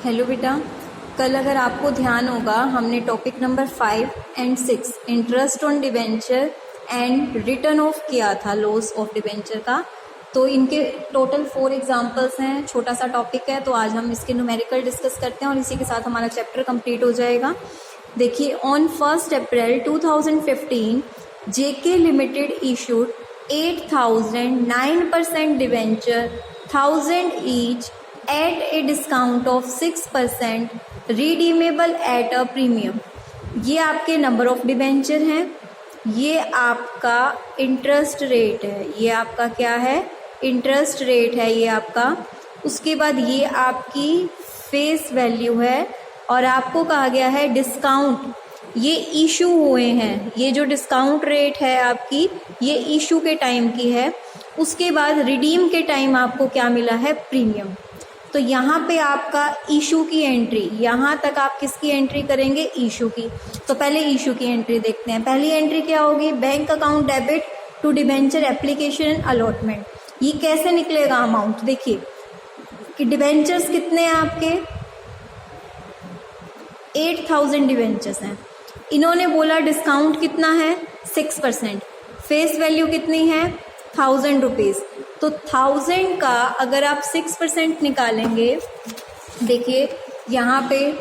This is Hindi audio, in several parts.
हेलो बेटा, कल अगर आपको ध्यान होगा हमने topic number 5 and 6 interest on debenture and return of किया था लॉस ऑफ डिबेंचर का। तो इनके टोटल 4 एग्जांपल्स हैं, छोटा सा टॉपिक है, तो आज हम इसके न्यूमेरिकल डिस्कस करते हैं और इसी के साथ हमारा चैप्टर कंप्लीट हो जाएगा। देखिए, on 1 April 2015 JK limited issued 8,009% debenture 1000 each at a discount of 6% redeemable at a premium। ये आपके नंबर ऑफ डिबेंचर हैं, ये आपका इंटरेस्ट रेट है, ये आपका क्या है, इंटरेस्ट रेट है ये आपका। उसके बाद ये आपकी फेस वैल्यू है और आपको कहा गया है डिस्काउंट, ये इशू हुए हैं, ये जो डिस्काउंट रेट है आपकी ये इशू के टाइम की है। उसके बाद रिडीम के टाइम आपको क्या मिला है, प्रीमियम। तो यहाँ पे आपका इशू की एंट्री, यहाँ तक आप किसकी एंट्री करेंगे, इशू की। तो पहले इशू की एंट्री देखते हैं। पहली एंट्री क्या होगी, bank account debit to debenture application allotment. ये कैसे निकलेगा अमाउंट, देखिए कि डिबेंचर्स कितने हैं आपके, 8,000 डिबेंचर्स हैं। इन्होंने बोला डिस्काउंट कितना है, 6%। फेस वैल्यू कितनी है, 1000 रुपीज़। तो 1000 का अगर आप 6% निकालेंगे, देखिए यहाँ पे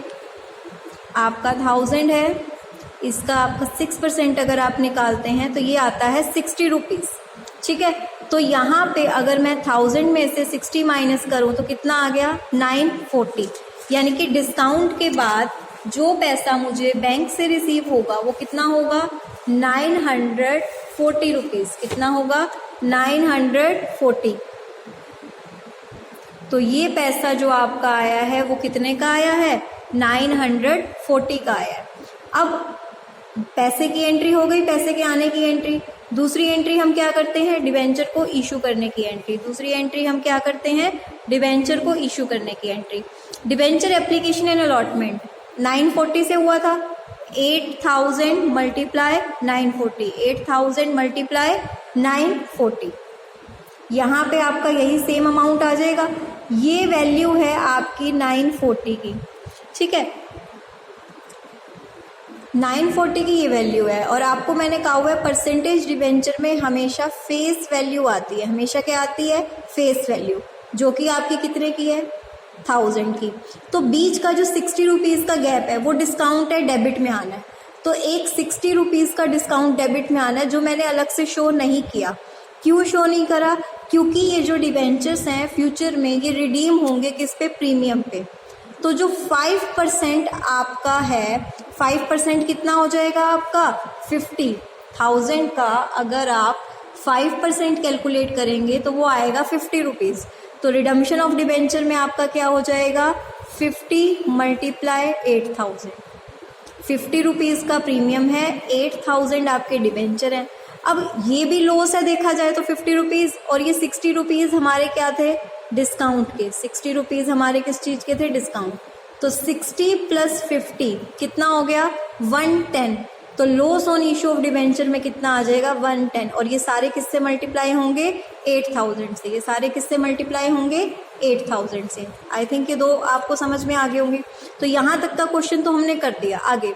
आपका 1000 है, इसका आपका 6% अगर आप निकालते हैं तो ये आता है 60 रुपीज़। ठीक है, तो यहाँ पे अगर मैं 1000 में से 60 माइनस करूँ तो कितना आ गया, 940। यानी कि डिस्काउंट के बाद जो पैसा मुझे बैंक से रिसीव होगा वो कितना होगा, 940 रुपीज़। कितना होगा, 940। तो ये पैसा जो आपका आया है वो कितने का आया है, 940 का आया है। अब पैसे की एंट्री हो गई, पैसे के आने की एंट्री। दूसरी एंट्री हम क्या करते हैं, डिबेंचर को इशू करने की एंट्री। दूसरी एंट्री हम क्या करते हैं, डिबेंचर को इशू करने की entry. Debenture application and allotment 940 से हुआ था, 8,000 मल्टीप्लाई 940, 8,000 मल्टीप्लाई 940। यहाँ पे आपका यही सेम अमाउंट आ जाएगा। ये वैल्यू है आपकी 940 की, ठीक है, 940 की ये वैल्यू है। और आपको मैंने कहा हुआ है परसेंटेज डिबेंचर में हमेशा फेस वैल्यू आती है, हमेशा क्या आती है, फेस वैल्यू, जो कि आपकी कितने की है, 1000 की। तो बीच का जो 60 रुपीज़ का गैप है वो डिस्काउंट है, डेबिट में आना है। तो एक 60 रुपीज़ का डिस्काउंट डेबिट में आना है, जो मैंने अलग से शो नहीं किया। क्यों शो नहीं करा, क्योंकि ये जो डिबेंचर्स हैं फ्यूचर में ये रिडीम होंगे किस पे, प्रीमियम पे। तो जो 5% आपका है, 5% कितना हो जाएगा आपका, 50,000 का अगर आप 5% कैलकुलेट करेंगे तो वो आएगा 50 रुपीज़। तो रिडम्पशन ऑफ डिबेंचर में आपका क्या हो जाएगा, 50 मल्टीप्लाई 8,000। 50 रुपीज़ का प्रीमियम है, 8,000 आपके डिबेंचर हैं। अब ये भी लॉस है देखा जाए तो 50 रुपीज़, और ये 60 रुपीज़ हमारे क्या थे, डिस्काउंट के। 60 रुपीज़ हमारे किस चीज़ के थे, डिस्काउंट। तो 60 प्लस 50 कितना हो गया, 110। तो loss on issue of debenture में कितना आ जाएगा, 110। और ये सारे किससे मल्टीप्लाई होंगे, 8,000 से। ये सारे किससे मल्टीप्लाई होंगे, 8,000 से। आई थिंक ये दो आपको समझ में आ गए होंगे। तो यहाँ तक का क्वेश्चन तो हमने कर दिया। आगे,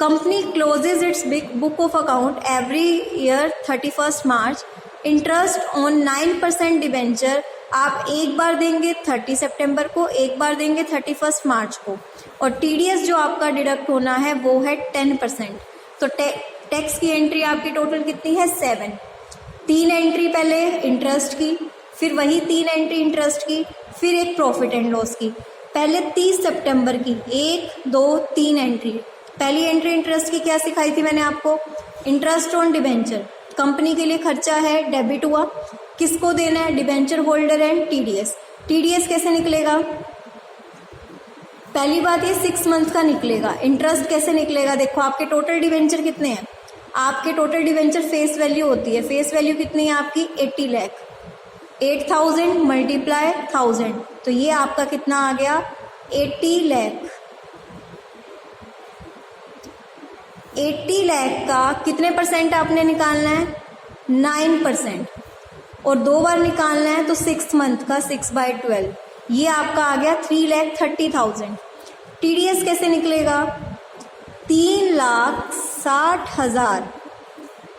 company closes its book of account every year 31 March. Interest on 9% debenture आप एक बार देंगे 30 सितंबर को, एक बार देंगे 31 मार्च को। और टीडीएस जो आपका डिडक्ट होना है वो है 10%। तो टैक्स की एंट्री आपकी टोटल कितनी है, 7। 3 एंट्री पहले इंटरेस्ट की, फिर वही 3 एंट्री इंटरेस्ट की, फिर एक प्रॉफिट एंड लॉस की। पहले 30 सितंबर की 1, 2, 3 एंट्री। पहली एंट्री इंटरेस्ट की क्या सिखाई थी मैंने आपको, इंटरेस्ट ऑन डिबेंचर, कंपनी के लिए खर्चा है, डेबिट हुआ, किसको देना है, debenture holder and TDS. TDS कैसे निकलेगा, पहली बात ये 6 मंथ का निकलेगा। इंटरेस्ट कैसे निकलेगा, देखो आपके टोटल डिबेंचर कितने हैं, आपके टोटल डिबेंचर फेस वैल्यू होती है, फेस वैल्यू कितनी है आपकी, 80 लाख। 8,000 मल्टीप्लाई 1000, तो ये आपका कितना आ गया, 80 लाख। 80 लाख का कितने परसेंट आपने निकालना है, 9%। और 2 बार निकालना है तो 6 मंथ का 6/12। ये आपका आ गया 3,30,000। TDS कैसे निकलेगा? 3,60,000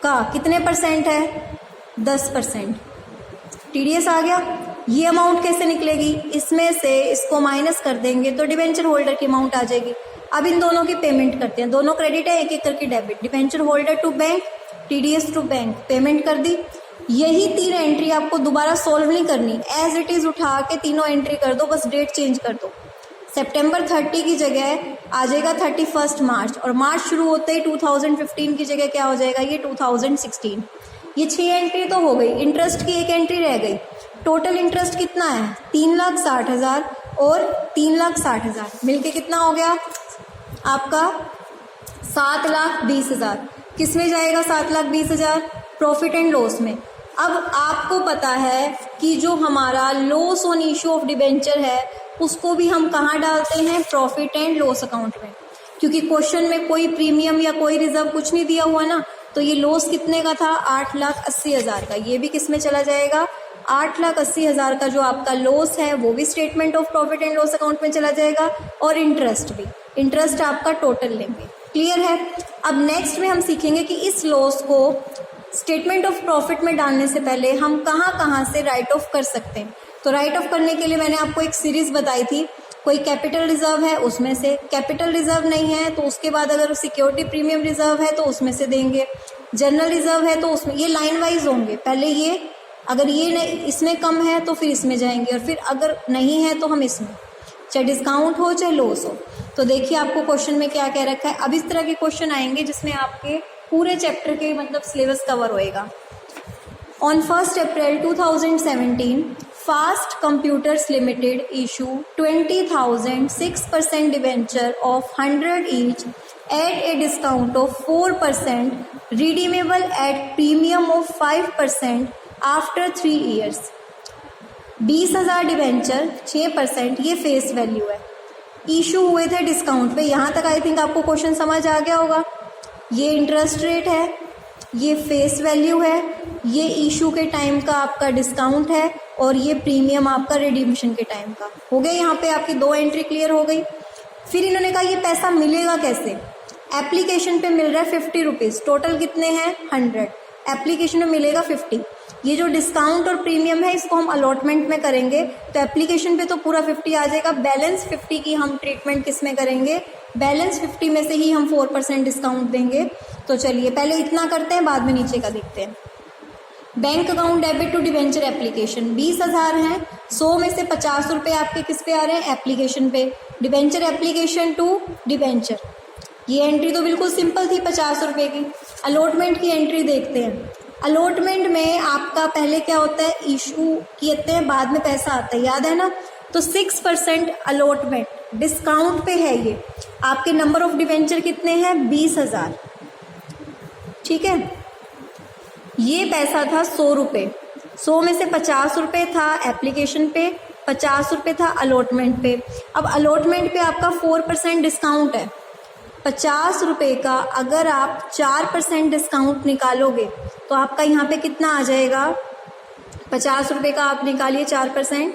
का कितने परसेंट है? 10%। TDS आ गया। ये अमाउंट कैसे निकलेगी? इसमें से इसको माइनस कर देंगे तो डिबेंचर होल्डर की अमाउंट आ जाएगी। अब इन दोनों की पेमेंट करते हैं, दोनों क्रेडिट है, एक एक करके debit. Debenture holder to bank, TDS to bank, payment कर दी। यही 3 एंट्री आपको दोबारा सॉल्व नहीं करनी, एज इट इज उठा के तीनों एंट्री कर दो, बस डेट चेंज कर दो। सितंबर 30 की जगह आ जाएगा 31 मार्च, और मार्च शुरू होते ही 2015 की जगह क्या हो जाएगा? ये 2016। ये 6 एंट्री तो हो गई, इंटरेस्ट की एक एंट्री रह गई। टोटल इंटरेस्ट कितना है? 3,60,000 और 3,60,000 मिलके कितना हो गया आपका? 7,20,000। किस में जाएगा 7,20,000? प्रॉफिट एंड लॉस में। अब आपको पता है कि जो हमारा loss on issue of debenture है उसको भी हम कहाँ डालते हैं? प्रॉफिट एंड लॉस अकाउंट में, क्योंकि क्वेश्चन में कोई प्रीमियम या कोई रिजर्व कुछ नहीं दिया हुआ ना। तो ये लॉस कितने का था? 8,80,000 का। ये भी किस में चला जाएगा? 8,80,000 का जो आपका लॉस है वो भी statement of profit and loss account में चला जाएगा, और इंटरेस्ट भी। इंटरेस्ट आपका टोटल लेंगे। क्लियर है? अब नेक्स्ट में हम सीखेंगे कि इस लॉस को स्टेटमेंट ऑफ प्रॉफिट में डालने से पहले हम कहाँ कहाँ से राइट ऑफ कर सकते हैं। तो राइट ऑफ करने के लिए मैंने आपको एक सीरीज बताई थी। कोई कैपिटल रिजर्व है उसमें से, कैपिटल रिजर्व नहीं है तो उसके बाद अगर सिक्योरिटी प्रीमियम रिजर्व है तो उसमें से देंगे, जनरल रिजर्व है तो उसमें, ये लाइन वाइज होंगे। पहले ये, अगर ये नहीं इसमें कम है तो फिर इसमें जाएंगे, और फिर अगर नहीं है तो हम इसमें, चाहे डिस्काउंट हो चाहे लॉस हो। तो देखिए आपको क्वेश्चन में क्या क्या रखा है। अब इस तरह के क्वेश्चन आएंगे जिसमें आपके पूरे चैप्टर के मतलब सिलेबस कवर होएगा। On 1 April 2017 fast computers limited issue 20,000 6% debenture of 100 each eight a discount of 4%, redeemable at premium of 5% after 3 years. 20,000 debenture 6%, ये फेस वैल्यू है, इशू हुए थे डिस्काउंट पे। यहाँ तक आई थिंक आपको क्वेश्चन समझ आ गया होगा। ये इंटरेस्ट रेट है, ये फेस वैल्यू है, ये इशू के टाइम का आपका डिस्काउंट है, और ये प्रीमियम आपका रिडीम्पशन के टाइम का। हो गया, यहाँ पे आपकी 2 एंट्री क्लियर हो गई। फिर इन्होंने कहा ये पैसा मिलेगा कैसे। एप्लीकेशन पे मिल रहा है 50 रुपीज़, टोटल कितने हैं 100, एप्लीकेशन में मिलेगा 50। ये जो डिस्काउंट और प्रीमियम है इसको हम अलॉटमेंट में करेंगे, तो एप्लीकेशन पे तो पूरा 50 आ जाएगा। बैलेंस 50 की हम ट्रीटमेंट किस में करेंगे? बैलेंस 50 में से ही हम 4% डिस्काउंट देंगे। तो चलिए पहले इतना करते हैं, बाद में नीचे का देखते हैं। Bank account debit to debenture application 20,000 हैं, 100 में से 50 रुपये आपके किस पे आ रहे हैं? एप्लीकेशन पे। डिवेंचर एप्लीकेशन टू डिवेंचर, ये एंट्री तो बिल्कुल सिंपल थी 50 रुपये की। अलॉटमेंट की एंट्री देखते हैं। अलॉटमेंट में आपका पहले क्या होता है? इशू किए हैं, बाद में पैसा आता है, याद है ना। तो 6% अलॉटमेंट डिस्काउंट पे है। ये आपके नंबर ऑफ डिवेंचर कितने हैं? 20,000, ठीक है। ये पैसा था 100 रुपये, 100 में से 50 रुपये था एप्लीकेशन पे, 50 रुपये था अलॉटमेंट पे। अब अलॉटमेंट पे आपका 4% डिस्काउंट है। 50 रुपये का अगर आप 4% डिस्काउंट निकालोगे तो आपका यहाँ पे कितना आ जाएगा? 50 रुपये का आप निकालिए 4%,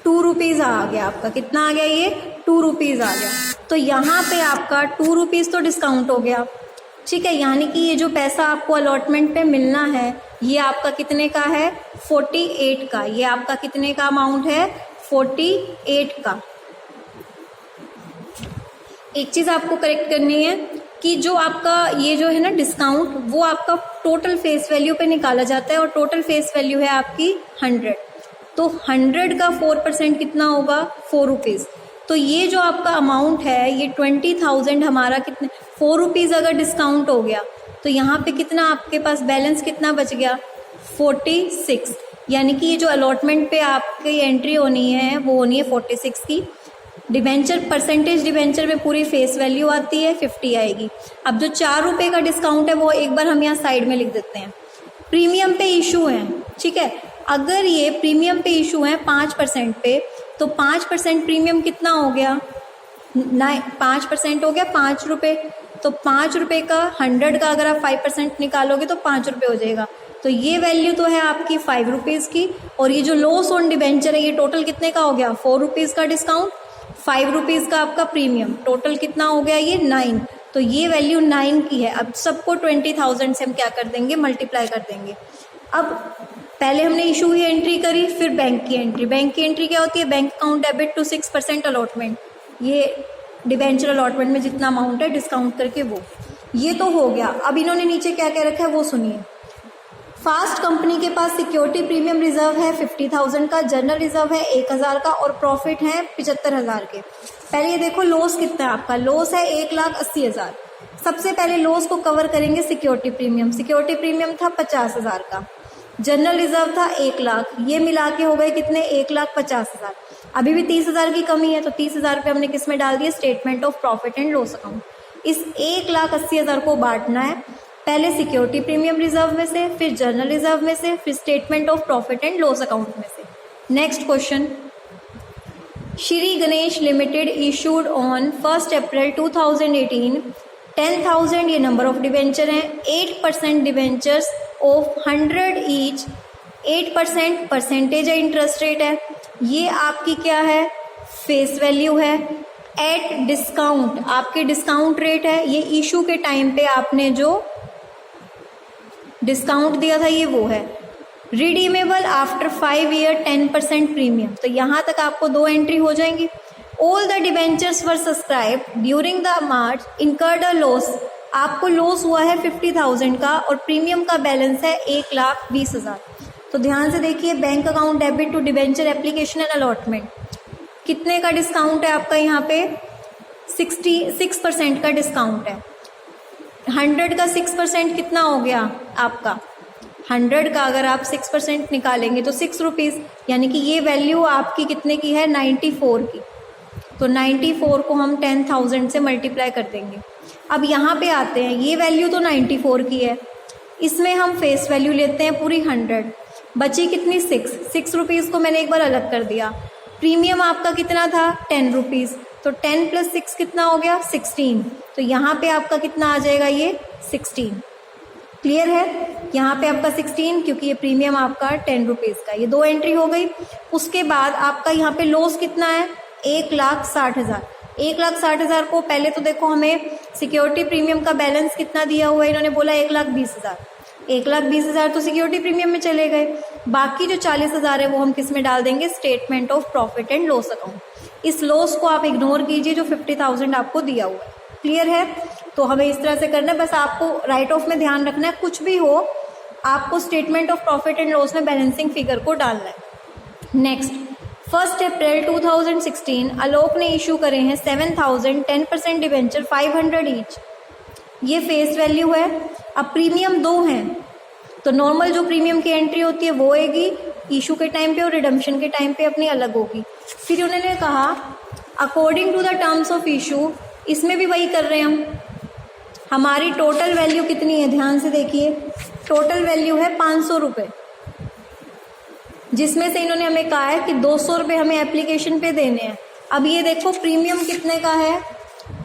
2 रुपीज़ आ गया आपका। कितना आ गया? ये 2 रुपीज़ आ गया। तो यहाँ पे आपका 2 रुपीज़ तो डिस्काउंट हो गया, ठीक है। यानी कि ये जो पैसा आपको अलॉटमेंट पे मिलना है ये आपका कितने का है? 48 का। ये आपका कितने का अमाउंट है? 48 का। एक चीज़ आपको करेक्ट करनी है कि जो आपका ये जो है ना डिस्काउंट, वो आपका टोटल फेस वैल्यू पे निकाला जाता है, और टोटल फेस वैल्यू है आपकी 100। तो 100 का 4% कितना होगा? 4 रुपीज़। तो ये जो आपका अमाउंट है ये 20,000 हमारा कितने? 4 रुपीज़ अगर डिस्काउंट हो गया तो यहाँ पे कितना आपके पास बैलेंस कितना बच गया? 46। यानी कि ये जो अलॉटमेंट पे आपकी एंट्री होनी है वो होनी है 46 की। डिबेंचर परसेंटेज डिबेंचर में पूरी फेस वैल्यू आती है, 50 आएगी। अब जो 4 रुपये का डिस्काउंट है वो एक बार हम यहाँ साइड में लिख देते हैं। प्रीमियम पे इशू है, ठीक है। अगर ये प्रीमियम पे इशू है 5% पे, तो 5% प्रीमियम कितना हो गया? 5% हो गया 5 रुपये। तो 5 रुपये का 100 का अगर आप 5% निकालोगे तो 5 रुपये हो जाएगा। तो ये वैल्यू तो है आपकी 5 रुपीज़ की, और ये जो लॉस ऑन डिबेंचर है ये टोटल कितने का हो गया, 4 रुपीज़ का डिस्काउंट, 5 रुपीज़ का आपका प्रीमियम, टोटल कितना हो गया ये 9। तो ये वैल्यू 9 की है। अब सबको 20,000 से हम क्या कर देंगे, मल्टीप्लाई कर देंगे। अब पहले हमने इशू की एंट्री करी, फिर बैंक की एंट्री। बैंक की एंट्री क्या होती है, bank account debit to 6% allotment, ये डिबेंचर अलॉटमेंट में जितना अमाउंट है डिस्काउंट करके वो, ये तो हो गया। अब इन्होंने नीचे क्या क्या रखा है वो सुनिए। फास्ट कंपनी के पास सिक्योरिटी प्रीमियम रिजर्व है 50,000 का, जनरल रिजर्व है 1,000 का, और प्रॉफिट है 75,000 के। पहले ये देखो लॉस कितना है आपका, लॉस है 1,80,000। सबसे पहले लॉस को कवर करेंगे सिक्योरिटी प्रीमियम। सिक्योरिटी प्रीमियम था 50,000 का, जनरल रिजर्व था 1,00,000, ये मिला के हो गए कितने, 1,50,000। अभी भी 30,000 की कमी है, तो 30,000 रुपये हमने किस में डाल दिए, statement of profit and loss account. इस 1,80,000 को बांटना है, पहले सिक्योरिटी प्रीमियम रिजर्व में से, फिर जनरल रिजर्व में से, फिर statement of profit and loss account में से। Next question, Shri Ganesh limited issued on 1 अप्रैल 2018 10,000, ये नंबर ऑफ डिवेंचर हैं, 8% डिवेंचर्स ऑफ 100 ईच, 8% परसेंटेज है, इंटरेस्ट रेट है, ये आपकी क्या है, फेस वैल्यू है। एट डिस्काउंट, आपके डिस्काउंट रेट है, ये इशू के टाइम पे आपने जो डिस्काउंट दिया था ये वो है। रिडीमेबल आफ्टर 5 ईयर 10% प्रीमियम, तो यहाँ तक आपको 2 एंट्री हो जाएंगी। All the debentures were subscribed during the March incurred a loss, आपको लॉस हुआ है 50,000 का, और प्रीमियम का बैलेंस है 1,20,000। तो ध्यान से देखिए, bank account debit to debenture application and allotment, कितने का डिस्काउंट है आपका यहाँ पे, 66% का डिस्काउंट है। 100 का 6% कितना हो गया आपका, 100 का अगर आप 6% निकालेंगे तो 6 रुपीज़, यानी कि ये वैल्यू आपकी कितने की है, 94 की। तो 94 को हम 10,000 से मल्टीप्लाई कर देंगे। अब यहाँ पे आते हैं, ये वैल्यू तो 94 की है, इसमें हम फेस वैल्यू लेते हैं पूरी 100, बची कितनी 6 रुपीज़ को मैंने एक बार अलग कर दिया। प्रीमियम आपका कितना था 10 रुपीज़, तो 10 + 6 कितना हो गया 16, तो यहाँ पे आपका कितना आ जाएगा ये 16। क्लियर है, यहाँ पे आपका 16, क्योंकि ये प्रीमियम आपका 10 रुपीज़ का, ये 2 एंट्री हो गई। उसके बाद आपका यहाँ पे लॉस कितना है, 1,60,000। 1,60,000 को पहले तो देखो हमें सिक्योरिटी प्रीमियम का बैलेंस कितना दिया हुआ है, इन्होंने बोला 1,20,000। 1,20,000 तो सिक्योरिटी प्रीमियम में चले गए, बाकी जो 40,000 है वो हम किस में डाल देंगे, statement of profit and loss account. इस लॉस को आप इग्नोर कीजिए जो 50,000 आपको दिया हुआ है। क्लियर है, तो हमें इस तरह से करना है, बस आपको राइट ऑफ में ध्यान रखना है, कुछ भी हो आपको statement of profit and loss में बैलेंसिंग फिगर को डालना है। नेक्स्ट, 1 अप्रैल 2016 आलोक ने इशू करे हैं 7,000 10% डिवेंचर 500 ईच, ये फेस वैल्यू है। अब प्रीमियम 2 हैं, तो नॉर्मल जो प्रीमियम की एंट्री होती है वो होगी इशू के टाइम पे, और रिडम्पशन के टाइम पे अपनी अलग होगी। फिर उन्होंने कहा according to the terms of issue, इसमें भी वही कर रहे हैं हम। हमारी टोटल वैल्यू कितनी है, ध्यान से देखिए, टोटल वैल्यू है 500 रुपये, जिसमें से इन्होंने हमें कहा है कि 200 रुपये हमें एप्लीकेशन पे देने हैं। अब ये देखो प्रीमियम कितने का है,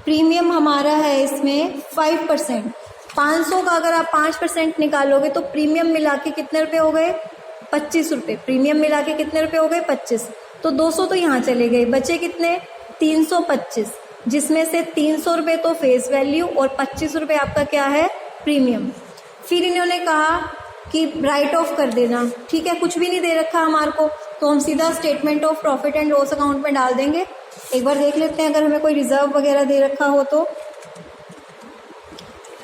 प्रीमियम हमारा है इसमें 5%। 500 का अगर आप 5% निकालोगे तो प्रीमियम मिला के कितने रुपए हो गए, 25 रुपये। प्रीमियम मिला के कितने रुपए हो गए, 25। तो 200 तो यहाँ चले गए, बचे कितने, 325, जिसमें से 300 रुपये तो फेस वैल्यू और 25 रुपये आपका क्या है, प्रीमियम। फिर इन्होंने कहा कि राइट ऑफ कर देना, ठीक है, कुछ भी नहीं दे रखा हमारे को, तो हम सीधा statement of profit and loss account में डाल देंगे। एक बार देख लेते हैं अगर हमें कोई रिजर्व वगैरह दे रखा हो तो।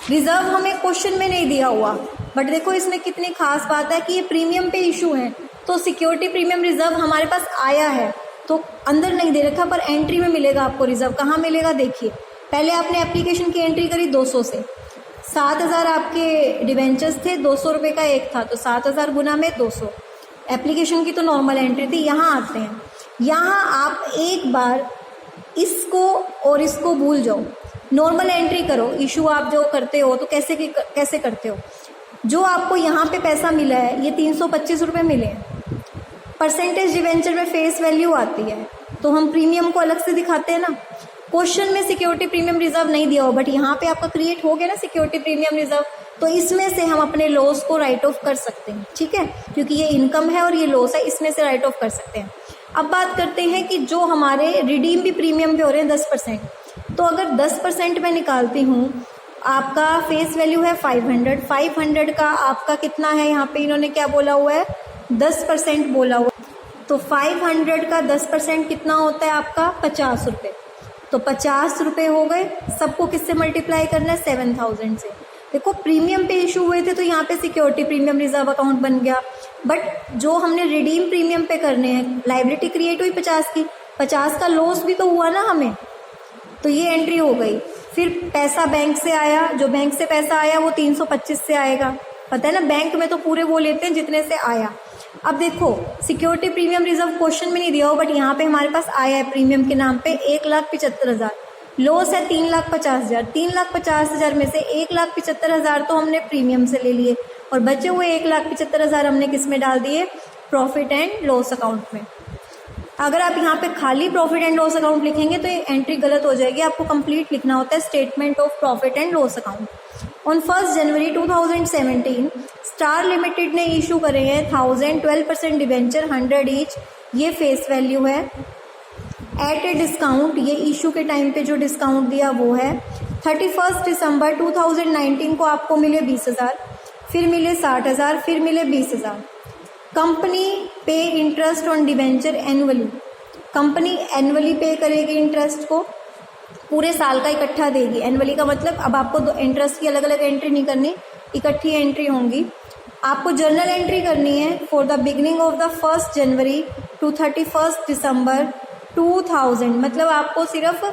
रिजर्व हमें क्वेश्चन में नहीं दिया हुआ, बट देखो इसमें कितनी खास बात है कि ये प्रीमियम पे इशू है, तो सिक्योरिटी प्रीमियम रिजर्व हमारे पास आया है, तो अंदर नहीं दे रखा, पर एंट्री में मिलेगा आपको रिजर्व। कहाँ मिलेगा, देखिए, पहले आपने एप्लीकेशन की एंट्री करी 200 से, 7,000 आपके डिवेंचर्स थे, 200 रुपये का एक था, तो 7,000 गुना में 200 एप्लीकेशन की तो नॉर्मल एंट्री थी। यहाँ आते हैं, यहाँ आप एक बार इसको और इसको भूल जाओ, नॉर्मल एंट्री करो। इशू आप जो करते हो तो कैसे करते हो, जो आपको यहाँ पे पैसा मिला है ये 325 रुपये मिले हैं, परसेंटेज डिवेंचर में फेस वैल्यू आती है, तो हम प्रीमियम को अलग से दिखाते हैं ना। क्वेश्चन में सिक्योरिटी प्रीमियम रिजर्व नहीं दिया हो, बट यहाँ पे आपका क्रिएट हो गया ना सिक्योरिटी प्रीमियम रिजर्व, तो इसमें से हम अपने लॉस को राइट ऑफ कर सकते हैं, ठीक है, क्योंकि ये इनकम है और ये लॉस है, इसमें से राइट ऑफ कर सकते हैं। अब बात करते हैं कि जो हमारे रिडीम भी प्रीमियम पे हो रहे हैं 10%, तो अगर 10% मैं निकालती हूँ, आपका फेस वैल्यू है 500 का आपका कितना है, यहाँ पे इन्होंने क्या बोला हुआ है, 10% बोला हुआ, तो 500 का 10% कितना होता है आपका 50 रुपये, तो 50 रुपये हो गए। सबको किससे मल्टीप्लाई करना है, 7000 से। देखो प्रीमियम पे इशू हुए थे तो यहाँ पे सिक्योरिटी प्रीमियम रिजर्व अकाउंट बन गया, बट जो हमने रिडीम प्रीमियम पे करने हैं, लाइबिलिटी क्रिएट हुई 50 की, 50 का लॉस भी तो हुआ ना हमें, तो ये एंट्री हो गई। फिर पैसा बैंक से आया, जो बैंक से पैसा आया वो 325 से आएगा, पता है ना, बैंक में तो पूरे वो लेते हैं जितने से आया। अब देखो सिक्योरिटी प्रीमियम रिजर्व क्वेश्चन में नहीं दिया हो, बट यहाँ पे हमारे पास आया है प्रीमियम के नाम पे 1,75,000, लॉस है 3,50,000, 3,50,000 में से 1,75,000 तो हमने प्रीमियम से ले लिए और बचे हुए 1,75,000 हमने किस में डाल दिए, प्रॉफिट एंड लॉस अकाउंट में। अगर आप यहाँ पे खाली प्रॉफिट एंड लॉस अकाउंट लिखेंगे तो ये एंट्री गलत हो जाएगी, आपको कंप्लीट लिखना होता है statement of profit and loss account. On 1 January 2017 star limited ने इशू करे हैं 12% डिवेंचर 100 ईच, ये फेस वैल्यू है। एट ए डिस्काउंट, ये इशू के टाइम पे जो डिस्काउंट दिया वो है 31 दिसंबर 2019 को आपको मिले 20,000, फिर मिले 60,000, फिर मिले 20,000। कंपनी पे interest on debenture annually, company annually पे करेगी इंटरेस्ट को, पूरे साल का इकट्ठा देगी। एनुअली का मतलब अब आपको इंटरेस्ट की अलग अलग एंट्री नहीं करनी, इकट्ठी एंट्री होंगी। आपको जर्नल एंट्री करनी है for the beginning of the 1 January to 31 December 2000, मतलब आपको सिर्फ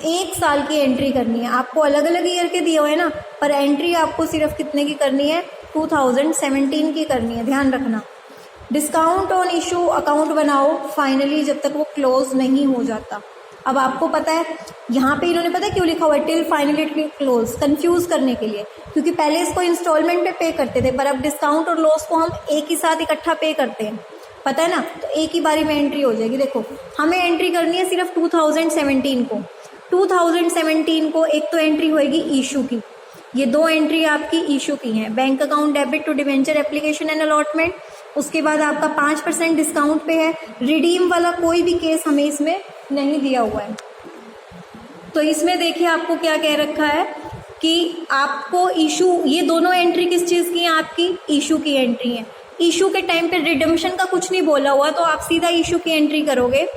1 साल की एंट्री करनी है। आपको अलग अलग ईयर के दिए हुए हैं ना, पर एंट्री आपको सिर्फ कितने की करनी है, 2017 की करनी है, ध्यान रखना। डिस्काउंट ऑन इशू अकाउंट बनाओ फाइनली, जब तक वो क्लोज नहीं हो जाता। अब आपको पता है यहाँ पे इन्होंने पता है क्यों लिखा हुआ है, टिल फाइनली क्लोज, कंफ्यूज करने के लिए, क्योंकि पहले इसको इंस्टॉलमेंट पे करते थे, पर अब डिस्काउंट और लॉस को हम एक ही साथ इकट्ठा पे करते हैं, पता है ना, तो एक ही बारी में एंट्री हो जाएगी। देखो हमें एंट्री करनी है सिर्फ 2017 को, 2017 को एक तो एंट्री होएगी इशू की, ये 2 एंट्री आपकी इशू की हैं, bank account debit to debenture application and allotment. उसके बाद आपका 5% डिस्काउंट पे है, रिडीम वाला कोई भी केस हमें इसमें नहीं दिया हुआ है। तो इसमें देखिए आपको क्या कह रखा है कि आपको इशू, ये दोनों एंट्री किस चीज़ की हैं, आपकी इशू की एंट्री है। इशू के टाइम पे रिडम्पशन का कुछ नहीं बोला हुआ, तो आप सीधा इशू की एंट्री करोगे।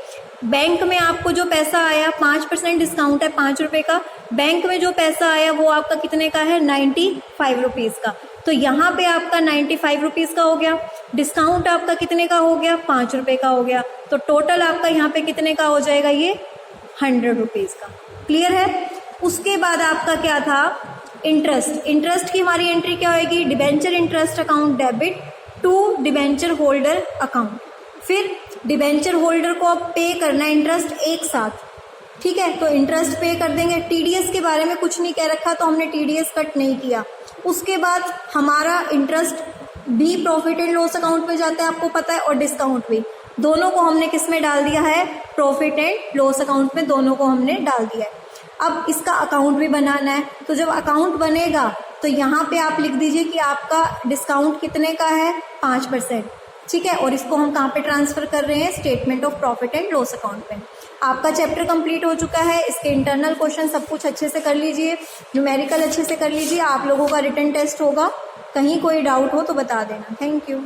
बैंक में आपको जो पैसा आया 5% डिस्काउंट है 5 रुपये का, बैंक में जो पैसा आया वो आपका कितने का है, 95 रुपीज़ का, तो यहाँ पे आपका 95 रुपीज़ का हो गया। डिस्काउंट आपका कितने का हो गया, 5 रुपये का हो गया, तो टोटल आपका यहाँ पे कितने का हो जाएगा, ये 100 रुपीज़ का। क्लियर है। उसके बाद आपका क्या था, इंटरेस्ट, इंटरेस्ट की हमारी एंट्री क्या होगी, debenture interest account debit to debenture holder account. फिर डिबेंचर होल्डर को अब पे करना है इंटरेस्ट एक साथ, ठीक है, तो इंटरेस्ट पे कर देंगे। टीडीएस के बारे में कुछ नहीं कह रखा तो हमने टीडीएस कट नहीं किया। उसके बाद हमारा इंटरेस्ट भी प्रॉफिट एंड लॉस अकाउंट में जाता है, आपको पता है, और डिस्काउंट भी, दोनों को हमने किस में डाल दिया है, प्रॉफिट एंड लॉस अकाउंट में, दोनों को हमने डाल दिया है। अब इसका अकाउंट भी बनाना है, तो जब अकाउंट बनेगा तो यहाँ पे आप लिख दीजिए कि आपका डिस्काउंट कितने का है, 5%, ठीक है, और इसको हम कहाँ पे ट्रांसफर कर रहे हैं, statement of profit and loss account पे। आपका चैप्टर कंप्लीट हो चुका है। इसके इंटरनल क्वेश्चन सब कुछ अच्छे से कर लीजिए, न्यूमेरिकल अच्छे से कर लीजिए। आप लोगों का रिटन टेस्ट होगा, कहीं कोई डाउट हो तो बता देना। Thank you.